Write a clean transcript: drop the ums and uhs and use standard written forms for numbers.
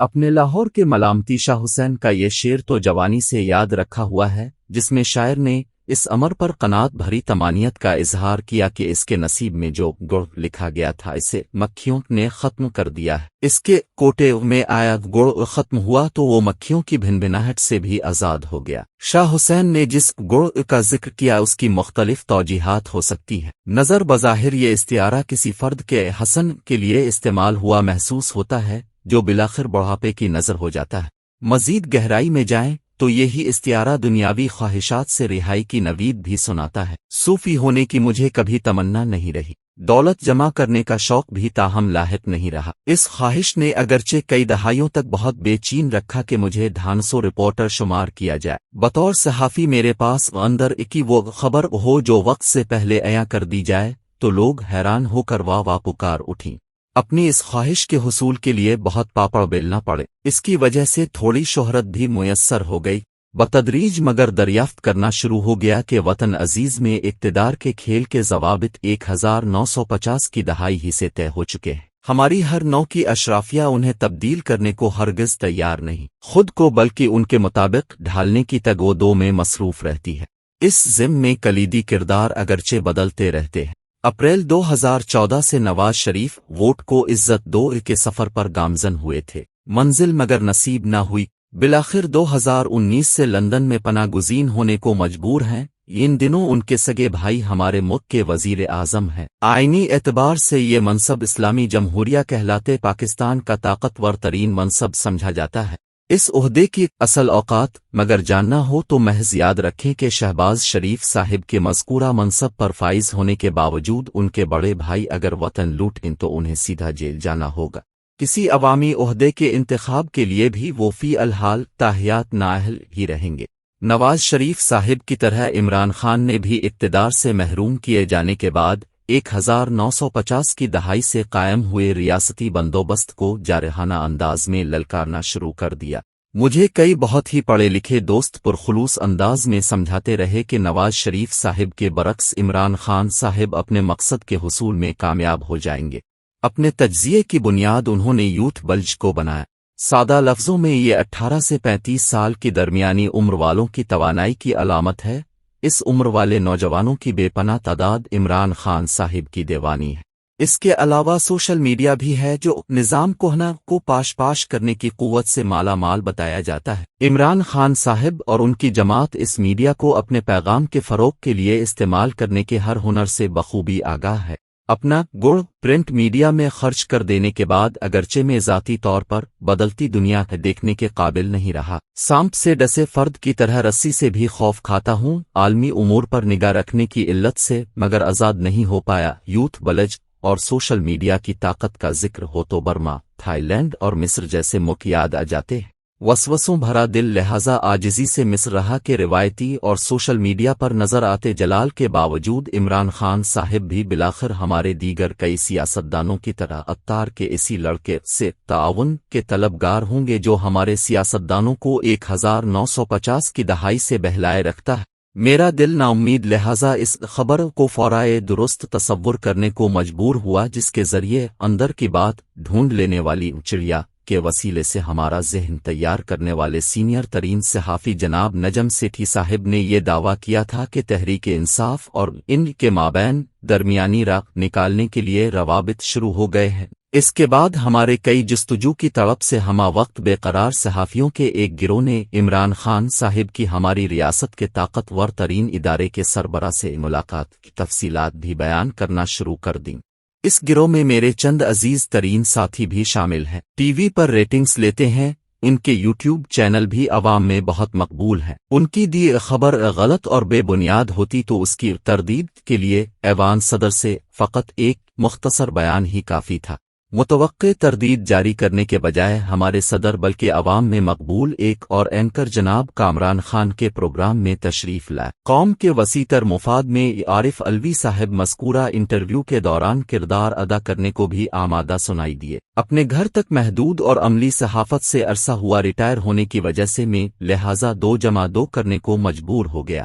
اپنے لاہور کے ملامتی شاہ حسین کا یہ شعر تو جوانی سے یاد رکھا ہوا ہے، جس میں شاعر نے اس امر پر قناعت بھری تمانیت کا اظہار کیا کہ اس کے نصیب میں جو گڑ لکھا گیا تھا اسے مکھیوں نے ختم کر دیا ہے۔ اس کے کوٹے میں آیا گڑ ختم ہوا تو وہ مکھیوں کی بھنبھناہٹ سے بھی آزاد ہو گیا۔ شاہ حسین نے جس گڑ کا ذکر کیا اس کی مختلف توجیہات ہو سکتی ہیں۔ نظر بظاہر یہ استعارہ کسی فرد کے حسن کے لیے استعمال ہوا محسوس ہوتا ہے جو بلاخر بڑھاپے کی نظر ہو جاتا ہے۔ مزید گہرائی میں جائیں تو یہی استعارہ دنیاوی خواہشات سے رہائی کی نوید بھی سناتا ہے۔ صوفی ہونے کی مجھے کبھی تمنا نہیں رہی، دولت جمع کرنے کا شوق بھی تاہم لاحق نہیں رہا۔ اس خواہش نے اگرچہ کئی دہائیوں تک بہت بے چین رکھا کہ مجھے ڈھانسو رپورٹر شمار کیا جائے۔ بطور صحافی میرے پاس اندر کی وہ خبر ہو جو وقت سے پہلے عیاں کر دی جائے تو لوگ حیران ہو کر واہ واہ پکار اٹھیں۔ اپنی اس خواہش کے حصول کے لیے بہت پاپڑ بیلنا پڑے، اس کی وجہ سے تھوڑی شہرت بھی میسر ہو گئی۔ بتدریج مگر دریافت کرنا شروع ہو گیا کہ وطن عزیز میں اقتدار کے کھیل کے ضوابط 1950 کی دہائی ہی سے طے ہو چکے ہیں۔ ہماری ہر نوع کی اشرافیہ انہیں تبدیل کرنے کو ہرگز تیار نہیں، خود کو بلکہ ان کے مطابق ڈھالنے کی تگ و دو میں مصروف رہتی ہے۔ اس ضمن میں کلیدی کردار اگرچہ بدلتے رہتے ہیں۔ اپریل 2014 سے نواز شریف ووٹ کو عزت دو کے سفر پر گامزن ہوئے تھے، منزل مگر نصیب نہ ہوئی۔ بالآخر 2019 سے لندن میں پناہ گزین ہونے کو مجبور ہیں۔ ان دنوں ان کے سگے بھائی ہمارے ملک کے وزیر اعظم ہیں۔ آئینی اعتبار سے یہ منصب اسلامی جمہوریہ کہلاتے پاکستان کا طاقتور ترین منصب سمجھا جاتا ہے۔ اس عہدے کی اصل اوقات مگر جاننا ہو تو محض یاد رکھیں کہ شہباز شریف صاحب کے مذکورہ منصب پر فائز ہونے کے باوجود ان کے بڑے بھائی اگر وطن لوٹیں تو انہیں سیدھا جیل جانا ہوگا۔ کسی عوامی عہدے کے انتخاب کے لیے بھی وہ فی الحال تاحیات نااہل ہی رہیں گے۔ نواز شریف صاحب کی طرح عمران خان نے بھی اقتدار سے محروم کیے جانے کے بعد 1950 کی دہائی سے قائم ہوئے ریاستی بندوبست کو جارحانہ انداز میں للکارنا شروع کر دیا۔ مجھے کئی بہت ہی پڑھے لکھے دوست پرخلوص انداز میں سمجھاتے رہے کہ نواز شریف صاحب کے برعکس عمران خان صاحب اپنے مقصد کے حصول میں کامیاب ہو جائیں گے۔ اپنے تجزیے کی بنیاد انہوں نے یوتھ بلج کو بنایا۔ سادہ لفظوں میں یہ 18 سے 35 سال کی درمیانی عمر والوں کی توانائی کی علامت ہے۔ اس عمر والے نوجوانوں کی بے پناہ تعداد عمران خان صاحب کی دیوانی ہے۔ اس کے علاوہ سوشل میڈیا بھی ہے جو نظام کوہنا کو پاش کرنے کی قوت سے مالا مال بتایا جاتا ہے۔ عمران خان صاحب اور ان کی جماعت اس میڈیا کو اپنے پیغام کے فروغ کے لیے استعمال کرنے کے ہر ہنر سے بخوبی آگاہ ہے۔ اپنا گڑ پرنٹ میڈیا میں خرچ کر دینے کے بعد اگرچہ میں ذاتی طور پر بدلتی دنیا دیکھنے کے قابل نہیں رہا، سانپ سے ڈسے فرد کی طرح رسی سے بھی خوف کھاتا ہوں، عالمی امور پر نگاہ رکھنے کی علت سے مگر آزاد نہیں ہو پایا۔ یوتھ بلج اور سوشل میڈیا کی طاقت کا ذکر ہو تو برما، تھائی لینڈ اور مصر جیسے ملک یاد آ جاتے ہیں۔ وسوسوں بھرا دل لہذا عاجزی سے مصر رہا کہ روایتی اور سوشل میڈیا پر نظر آتے جلال کے باوجود عمران خان صاحب بھی بالآخر ہمارے دیگر کئی سیاستدانوں کی طرح عطار کے اسی لڑکے سے تعاون کے طلبگار ہوں گے جو ہمارے سیاستدانوں کو 1950 کی دہائی سے بہلائے رکھتا ہے۔ میرا دل نا امید لہذا اس خبر کو فورائے درست تصور کرنے کو مجبور ہوا جس کے ذریعے اندر کی بات ڈھونڈ لینے والی چڑیا کے وسیلے سے ہمارا ذہن تیار کرنے والے سینئر ترین صحافی جناب نجم سیٹھی صاحب نے یہ دعویٰ کیا تھا کہ تحریک انصاف اور ان کے مابین درمیانی راہ نکالنے کے لیے روابط شروع ہو گئے ہیں۔ اس کے بعد ہمارے کئی جستجو کی طرف سے ہمہ وقت بے قرار صحافیوں کے ایک گروہ نے عمران خان صاحب کی ہماری ریاست کے طاقتور ترین ادارے کے سربراہ سے ملاقات کی تفصیلات بھی بیان کرنا شروع کر دیں۔ اس گروہ میں میرے چند عزیز ترین ساتھی بھی شامل ہیں۔ ٹی وی پر ریٹنگز لیتے ہیں، ان کے یوٹیوب چینل بھی عوام میں بہت مقبول ہیں۔ ان کی دی خبر غلط اور بے بنیاد ہوتی تو اس کی تردید کے لیے ایوان صدر سے فقط ایک مختصر بیان ہی کافی تھا۔ متوقع تردید جاری کرنے کے بجائے ہمارے صدر بلکہ عوام میں مقبول ایک اور اینکر جناب کامران خان کے پروگرام میں تشریف لائے۔ قوم کے وسیع تر مفاد میں عارف علوی صاحب مذکورہ انٹرویو کے دوران کردار ادا کرنے کو بھی آمادہ سنائی دیے۔ اپنے گھر تک محدود اور عملی صحافت سے عرصہ ہوا ریٹائر ہونے کی وجہ سے میں لہٰذا 2+2 کرنے کو مجبور ہو گیا۔